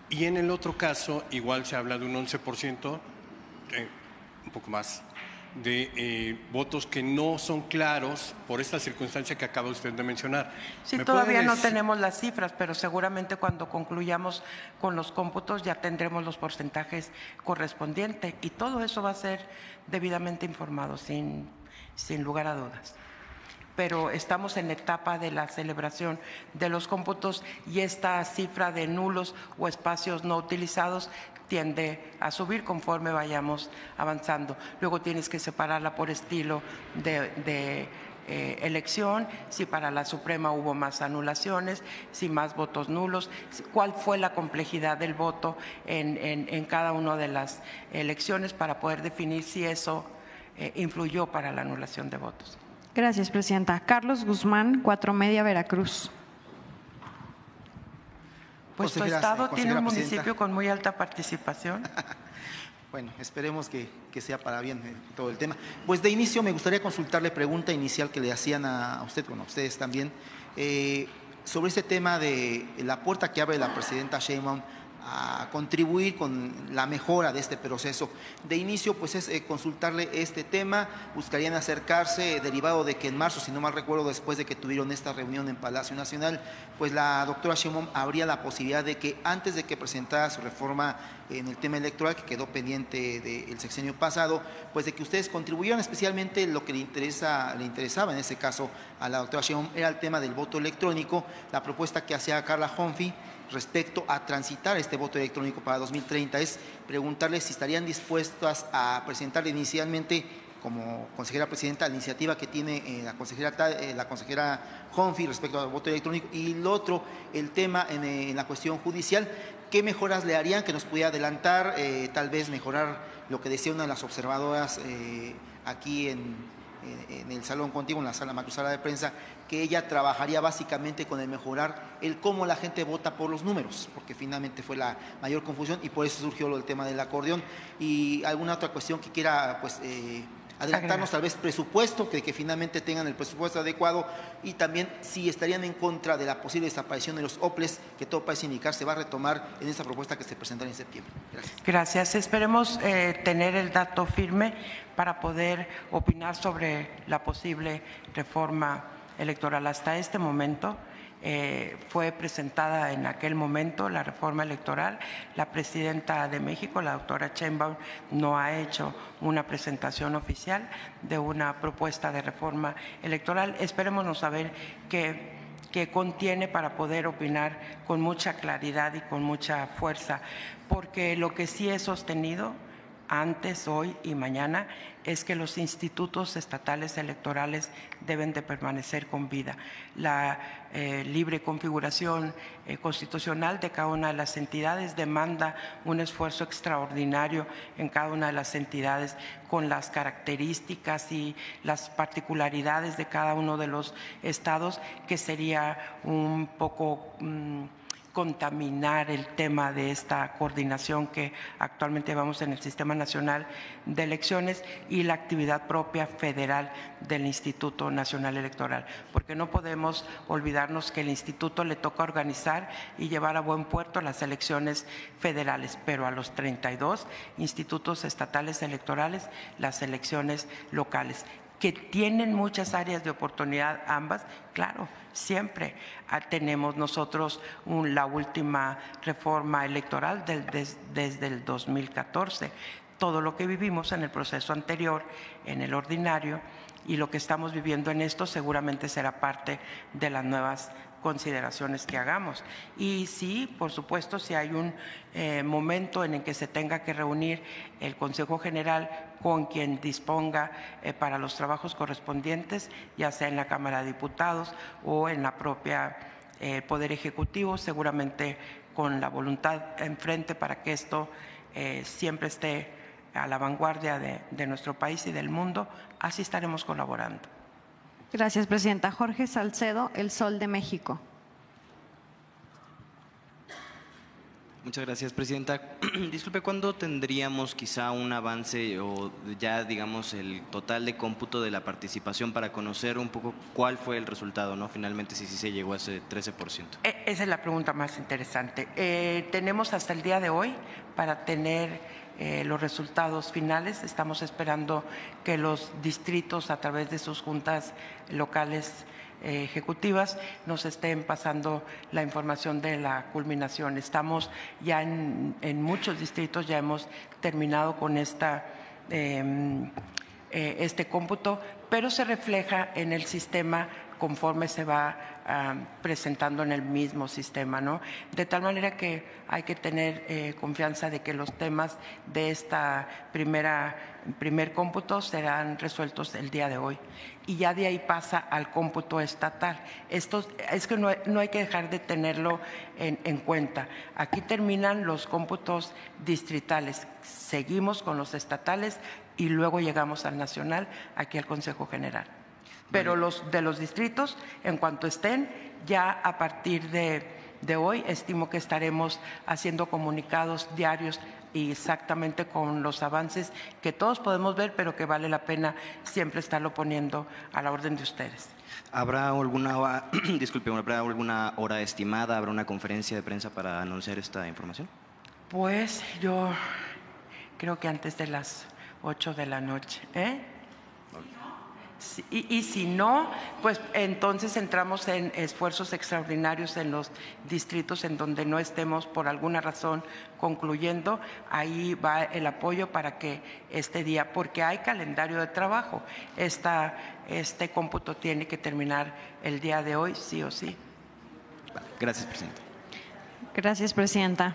y en el otro caso igual se habla de un 11%, un poco más, de votos que no son claros por esta circunstancia que acaba usted de mencionar. Sí, todavía no tenemos las cifras, pero seguramente cuando concluyamos con los cómputos ya tendremos los porcentajes correspondientes, y todo eso va a ser debidamente informado, sin lugar a dudas. Pero estamos en la etapa de la celebración de los cómputos, y esta cifra de nulos o espacios no utilizados tiende a subir conforme vayamos avanzando. Luego tienes que separarla por estilo de elección, si para la Suprema hubo más anulaciones, si más votos nulos, cuál fue la complejidad del voto en cada una de las elecciones, para poder definir si eso influyó para la anulación de votos. Gracias, presidenta. Carlos Guzmán, 4 Media, Veracruz. Pues tu estado tiene un municipio con muy alta participación. Bueno, esperemos que sea para bien todo el tema. Pues de inicio me gustaría consultarle pregunta inicial que le hacían a usted, bueno, a ustedes también, sobre este tema de la puerta que abre la presidenta Sheinbaum contribuir con la mejora de este proceso. De inicio, pues es consultarle este tema, buscarían acercarse, derivado de que en marzo, si no mal recuerdo, después de que tuvieron esta reunión en Palacio Nacional, pues la doctora Sheinbaum habría la posibilidad de que antes de que presentara su reforma en el tema electoral, que quedó pendiente del sexenio pasado, pues de que ustedes contribuyeran, especialmente lo que le interesaba en ese caso a la doctora Sheinbaum era el tema del voto electrónico, la propuesta que hacía Carla Humphrey respecto a transitar este voto electrónico para 2030 es preguntarles si estarían dispuestas a presentar inicialmente como consejera presidenta la iniciativa que tiene la consejera Humphrey respecto al voto electrónico, y lo otro, el tema en la cuestión judicial, ¿qué mejoras le harían que nos pudiera adelantar, tal vez mejorar lo que decía una de las observadoras aquí en el salón contigo, en la sala macrosala de prensa, que ella trabajaría básicamente con el mejorar el cómo la gente vota por los números, porque finalmente fue la mayor confusión y por eso surgió el tema del acordeón? Y alguna otra cuestión que quiera pues adelantarnos, tal vez presupuesto, que finalmente tengan el presupuesto adecuado, y también si estarían en contra de la posible desaparición de los OPLES, que todo parece indicar se va a retomar en esta propuesta que se presentará en septiembre. Gracias. Gracias. Esperemos tener el dato firme para poder opinar sobre la posible reforma electoral. Hasta este momento fue presentada en aquel momento la reforma electoral. La presidenta de México, la doctora Sheinbaum, no ha hecho una presentación oficial de una propuesta de reforma electoral. Esperemos saber qué contiene para poder opinar con mucha claridad y con mucha fuerza, porque lo que sí he sostenido antes, hoy y mañana es que los institutos estatales electorales deben de permanecer con vida. La libre configuración constitucional de cada una de las entidades demanda un esfuerzo extraordinario en cada una de las entidades, con las características y las particularidades de cada uno de los estados, que sería un poco contaminar el tema de esta coordinación que actualmente vamos en el Sistema Nacional de Elecciones y la actividad propia federal del Instituto Nacional Electoral, porque no podemos olvidarnos que el instituto le toca organizar y llevar a buen puerto las elecciones federales, pero a los 32 institutos estatales electorales las elecciones locales, que tienen muchas áreas de oportunidad ambas, claro, siempre tenemos nosotros la última reforma electoral desde el 2014. Todo lo que vivimos en el proceso anterior, en el ordinario, y lo que estamos viviendo en esto seguramente será parte de las nuevas consideraciones que hagamos. Y sí, por supuesto, si hay un momento en el que se tenga que reunir el Consejo General con quien disponga para los trabajos correspondientes, ya sea en la Cámara de Diputados o en la propia Poder Ejecutivo, seguramente con la voluntad enfrente para que esto siempre esté a la vanguardia de nuestro país y del mundo, así estaremos colaborando. Gracias, presidenta. Jorge Salcedo, El Sol de México. Muchas gracias, presidenta. Disculpe, ¿cuándo tendríamos quizá un avance o ya, digamos, el total de cómputo de la participación para conocer un poco cuál fue el resultado, ¿no? Finalmente, si se llegó a ese 13%. Esa es la pregunta más interesante. Tenemos hasta el día de hoy para tener los resultados finales. Estamos esperando que los distritos, a través de sus juntas locales ejecutivas, nos estén pasando la información de la culminación. Estamos ya en muchos distritos, ya hemos terminado con este cómputo, pero se refleja en el sistema conforme se va presentando en el mismo sistema, ¿no? De tal manera que hay que tener confianza de que los temas de esta primer cómputo serán resueltos el día de hoy. Y ya de ahí pasa al cómputo estatal. Esto es que no hay que dejar de tenerlo en cuenta. Aquí terminan los cómputos distritales, seguimos con los estatales y luego llegamos al nacional, aquí al Consejo General. Pero los de los distritos, en cuanto estén, ya a partir de hoy, estimo que estaremos haciendo comunicados diarios y exactamente con los avances que todos podemos ver, pero que vale la pena siempre estarlo poniendo a la orden de ustedes. ¿Habrá alguna hora estimada? ¿Habrá una conferencia de prensa para anunciar esta información? Pues yo creo que antes de las 8 de la noche. Y si no, pues entonces entramos en esfuerzos extraordinarios en los distritos en donde no estemos por alguna razón concluyendo. Ahí va el apoyo para que este día, porque hay calendario de trabajo, este cómputo tiene que terminar el día de hoy, sí o sí. Gracias, presidenta. Gracias, presidenta.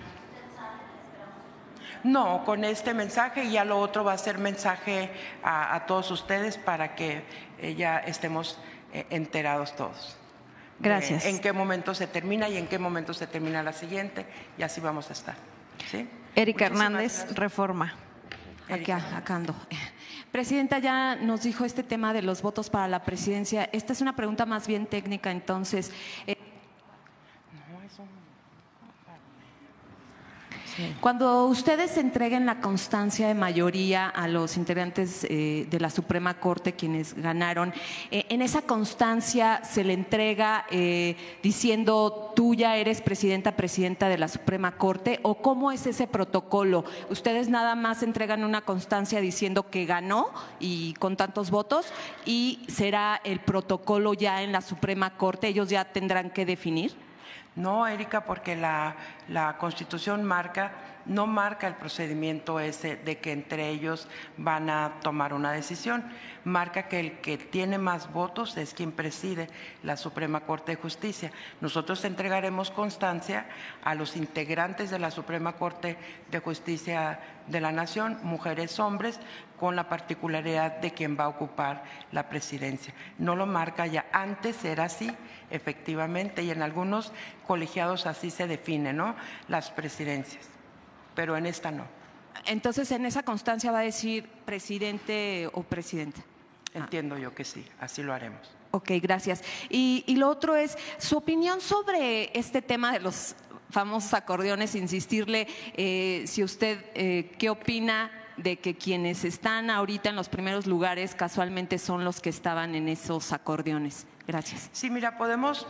No, con este mensaje, y ya lo otro va a ser mensaje a todos ustedes para que ya estemos enterados todos. Gracias. En qué momento se termina y en qué momento se termina la siguiente, y así vamos a estar. ¿Sí? Erika Muchísimas Hernández, gracias. Reforma. Acá ando. Presidenta, ya nos dijo este tema de los votos para la presidencia. Esta es una pregunta más bien técnica, entonces. Cuando ustedes entreguen la constancia de mayoría a los integrantes de la Suprema Corte, quienes ganaron, en esa constancia se le entrega diciendo tú ya eres presidenta de la Suprema Corte, o cómo es ese protocolo. Ustedes nada más entregan una constancia diciendo que ganó y con tantos votos, y será el protocolo ya en la Suprema Corte, ellos ya tendrán que definir. No, Erika, porque la Constitución no marca el procedimiento ese de que entre ellos van a tomar una decisión. Marca que el que tiene más votos es quien preside la Suprema Corte de Justicia. Nosotros entregaremos constancia a los integrantes de la Suprema Corte de Justicia de la Nación, mujeres, hombres, con la particularidad de quien va a ocupar la presidencia. No lo marca ya. Antes era así, efectivamente, y en algunos colegiados así se define, ¿no? Las presidencias, pero en esta no. Entonces, en esa constancia va a decir presidente o presidenta. Entiendo yo que sí, así lo haremos. Ok, gracias. Y lo otro es su opinión sobre este tema de los famosos acordeones, insistirle si usted qué opina de que quienes están ahorita en los primeros lugares casualmente son los que estaban en esos acordeones. Gracias. Sí, mira, podemos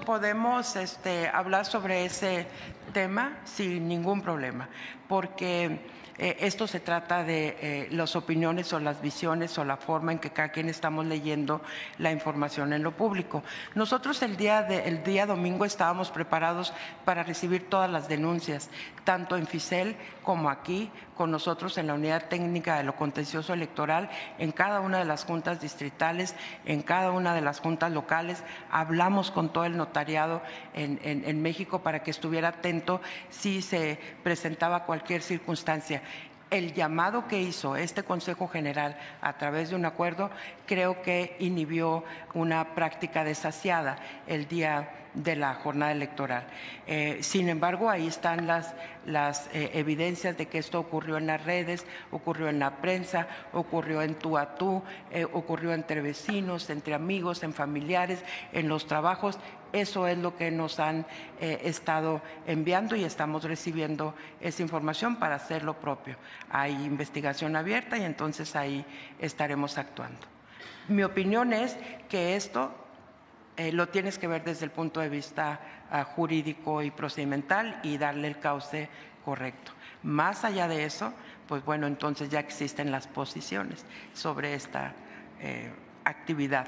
hablar sobre ese tema sin ningún problema, porque esto se trata de las opiniones o las visiones o la forma en que cada quien estamos leyendo la información en lo público. Nosotros el día domingo estábamos preparados para recibir todas las denuncias, tanto en FICEL como aquí, con nosotros en la Unidad Técnica de lo Contencioso Electoral, en cada una de las juntas distritales, en cada una de las juntas locales. Hablamos con todo el notariado en México para que estuviera atento si se presentaba cualquier circunstancia. El llamado que hizo este Consejo General a través de un acuerdo creo que inhibió una práctica desasiada el día de la jornada electoral. Sin embargo, ahí están las evidencias de que esto ocurrió en las redes, ocurrió en la prensa, ocurrió en tú a tú, ocurrió entre vecinos, entre amigos, en familiares, en los trabajos. Eso es lo que nos han estado enviando y estamos recibiendo esa información para hacer lo propio. Hay investigación abierta y entonces ahí estaremos actuando. Mi opinión es que esto lo tienes que ver desde el punto de vista jurídico y procedimental y darle el cauce correcto. Más allá de eso, pues bueno, entonces ya existen las posiciones sobre esta actividad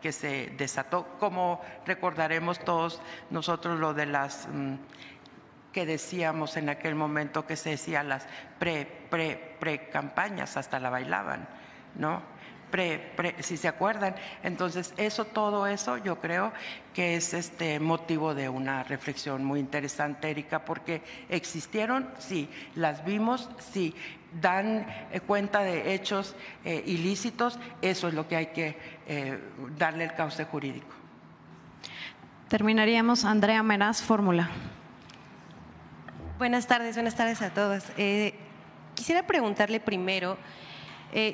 que se desató, como recordaremos todos nosotros lo de las que decíamos en aquel momento, que se decía las pre-campañas, hasta la bailaban, ¿no? Si se acuerdan. Entonces, todo eso yo creo que es motivo de una reflexión muy interesante, Erika, porque existieron, sí, las vimos, sí, dan cuenta de hechos ilícitos, eso es lo que hay que darle el cauce jurídico. Terminaríamos. Andrea Meraz, Fórmula. Buenas tardes a todos. Quisiera preguntarle primero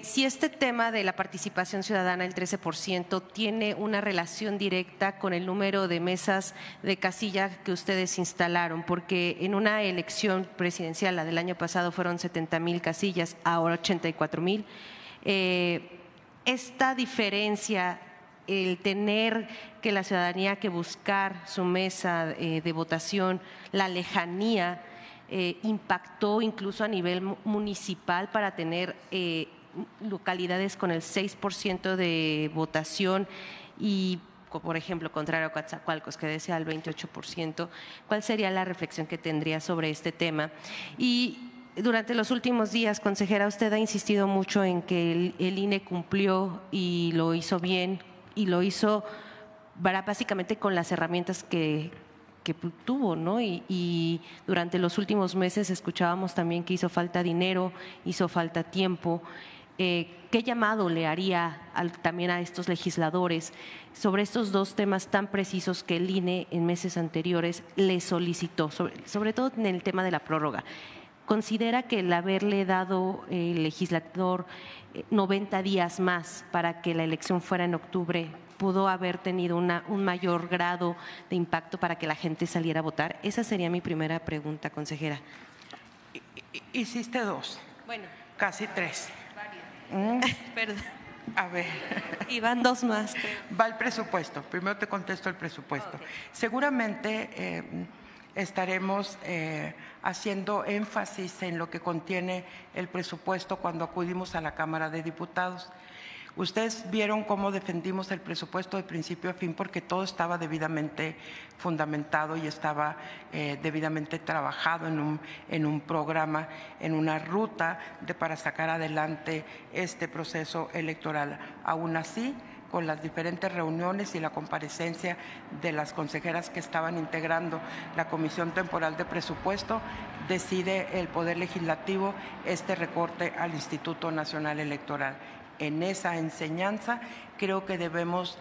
si este tema de la participación ciudadana, el 13%, tiene una relación directa con el número de mesas de casilla que ustedes instalaron, porque en una elección presidencial, la del año pasado, fueron 70,000 casillas, ahora 84,000. Esta diferencia, el tener que la ciudadanía que buscar su mesa de votación, la lejanía, impactó incluso a nivel municipal para tener localidades con el 6% de votación y, por ejemplo, contrario a Coatzacoalcos, que desea el 28%. ¿Cuál sería la reflexión que tendría sobre este tema? Y durante los últimos días, consejera, usted ha insistido mucho en que el INE cumplió y lo hizo bien, y lo hizo básicamente con las herramientas que tuvo, ¿no? Y durante los últimos meses escuchábamos también que hizo falta dinero, hizo falta tiempo. ¿Qué llamado le haría también a estos legisladores sobre estos dos temas tan precisos que el INE en meses anteriores le solicitó, sobre todo en el tema de la prórroga? ¿Considera que el haberle dado el legislador 90 días más para que la elección fuera en octubre pudo haber tenido un mayor grado de impacto para que la gente saliera a votar? Esa sería mi primera pregunta, consejera. Hiciste dos. Bueno. Casi tres. Perdón. A ver. Y van dos más. Va el presupuesto. Primero te contesto el presupuesto. Okay. Seguramente estaremos haciendo énfasis en lo que contiene el presupuesto cuando acudimos a la Cámara de Diputados. Ustedes vieron cómo defendimos el presupuesto de principio a fin porque todo estaba debidamente fundamentado y estaba debidamente trabajado en un programa, en una ruta para sacar adelante este proceso electoral. Aún así, con las diferentes reuniones y la comparecencia de las consejeras que estaban integrando la Comisión Temporal de Presupuesto, decide el Poder Legislativo este recorte al Instituto Nacional Electoral. En esa enseñanza creo que debemos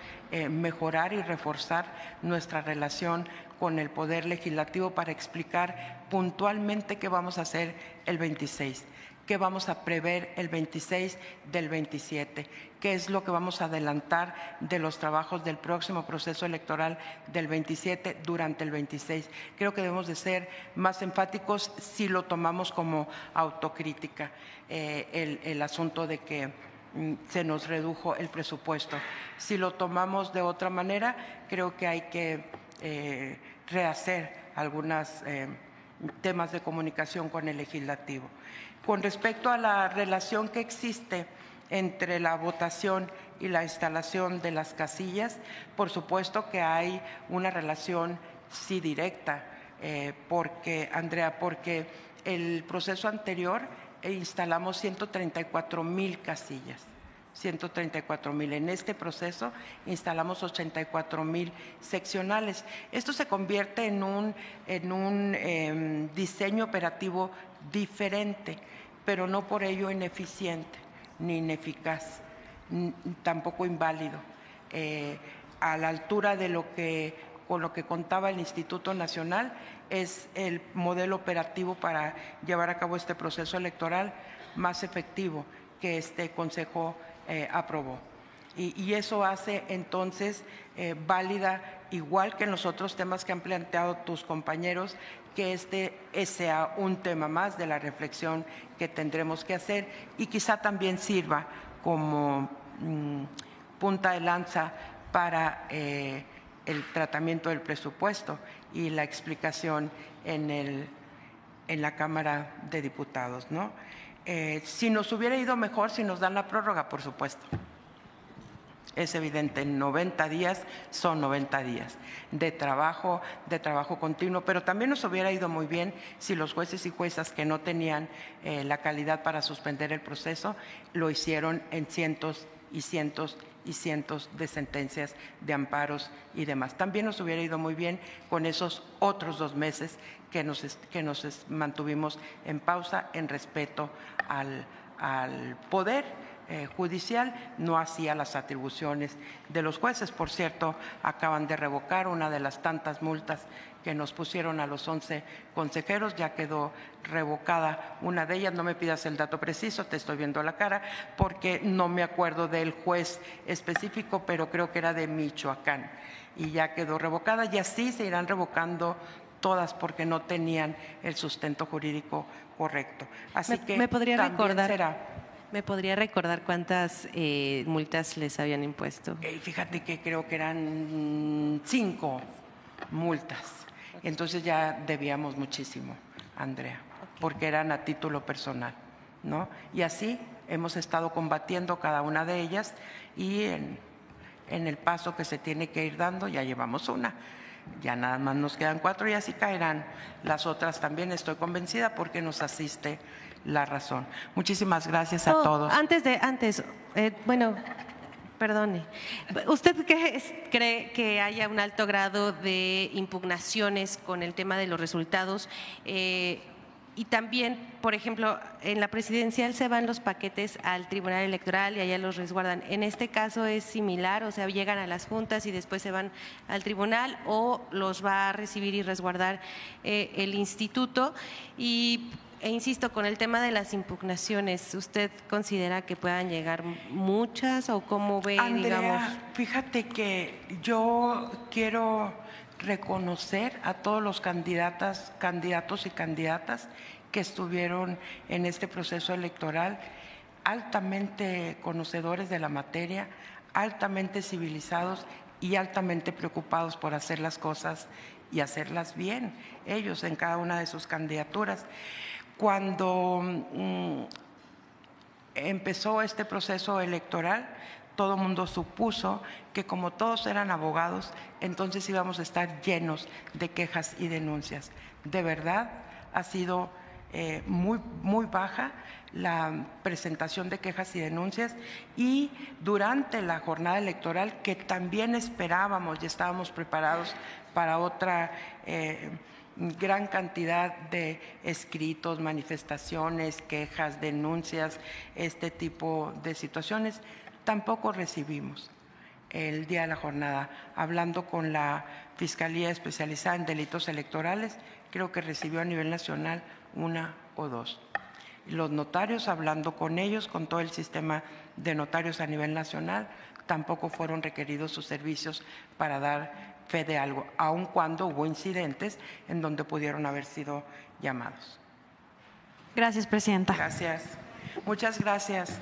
mejorar y reforzar nuestra relación con el Poder Legislativo para explicar puntualmente qué vamos a hacer el 26, qué vamos a prever el 26 del 27, qué es lo que vamos a adelantar de los trabajos del próximo proceso electoral del 27 durante el 26. Creo que debemos de ser más enfáticos si lo tomamos como autocrítica, el asunto de que se nos redujo el presupuesto. Si lo tomamos de otra manera, creo que hay que rehacer algunos temas de comunicación con el legislativo. Con respecto a la relación que existe entre la votación y la instalación de las casillas, por supuesto que hay una relación sí directa, porque el proceso anterior instalamos 134,000 casillas. 134,000. En este proceso instalamos 84,000 seccionales. Esto se convierte en un diseño operativo diferente, pero no por ello ineficiente, ni ineficaz, tampoco inválido. A la altura de con lo que contaba el Instituto Nacional, es el modelo operativo para llevar a cabo este proceso electoral más efectivo que este Consejo aprobó. Y eso hace entonces válida, igual que en los otros temas que han planteado tus compañeros, que este sea un tema más de la reflexión que tendremos que hacer y quizá también sirva como punta de lanza para el tratamiento del presupuesto y la explicación en la Cámara de Diputados, ¿no? Si nos hubiera ido mejor si nos dan la prórroga, por supuesto. Es evidente, 90 días son 90 días de trabajo continuo, pero también nos hubiera ido muy bien si los jueces y juezas que no tenían la calidad para suspender el proceso lo hicieron en cientos y cientos y cientos de sentencias de amparos y demás. También nos hubiera ido muy bien con esos otros 2 meses que nos mantuvimos en pausa en respeto al poder judicial, no hacía las atribuciones de los jueces. Por cierto, acaban de revocar una de las tantas multas que nos pusieron a los 11 consejeros, ya quedó revocada una de ellas. No me pidas el dato preciso, te estoy viendo la cara, porque no me acuerdo del juez específico, pero creo que era de Michoacán y ya quedó revocada, y así se irán revocando todas porque no tenían el sustento jurídico correcto. Así que ¿me podría recordar? Será. ¿Me podría recordar cuántas multas les habían impuesto? Fíjate que creo que eran 5 multas. Entonces ya debíamos muchísimo. Andrea, porque eran a título personal, ¿no? Y así hemos estado combatiendo cada una de ellas y en el paso que se tiene que ir dando ya llevamos una. Ya nada más nos quedan 4 y así caerán las otras también, estoy convencida, porque nos asiste la razón. Muchísimas gracias a todos. Bueno, perdone. ¿Usted cree que haya un alto grado de impugnaciones con el tema de los resultados? Y también, por ejemplo, en la presidencial se van los paquetes al Tribunal Electoral y allá los resguardan. ¿En este caso es similar? O sea, llegan a las juntas y después se van al tribunal, o los va a recibir y resguardar el instituto. E insisto, con el tema de las impugnaciones, ¿usted considera que puedan llegar muchas o cómo ve, Andrea, digamos? fíjate que yo quiero reconocer a todos los candidatos y candidatas que estuvieron en este proceso electoral, altamente conocedores de la materia, altamente civilizados y altamente preocupados por hacer las cosas y hacerlas bien, ellos en cada una de sus candidaturas. Cuando empezó este proceso electoral, todo el mundo supuso que como todos eran abogados, entonces íbamos a estar llenos de quejas y denuncias. De verdad, ha sido muy baja la presentación de quejas y denuncias, y durante la jornada electoral, que también esperábamos y estábamos preparados para otra gran cantidad de escritos, manifestaciones, quejas, denuncias, este tipo de situaciones, tampoco recibimos. El día de la jornada, hablando con la Fiscalía Especializada en Delitos Electorales, creo que recibió a nivel nacional 1 o 2. Los notarios, hablando con ellos, con todo el sistema de notarios a nivel nacional, tampoco fueron requeridos sus servicios para dar fe de algo, aun cuando hubo incidentes en donde pudieron haber sido llamados. Gracias, presidenta. Gracias. Muchas gracias.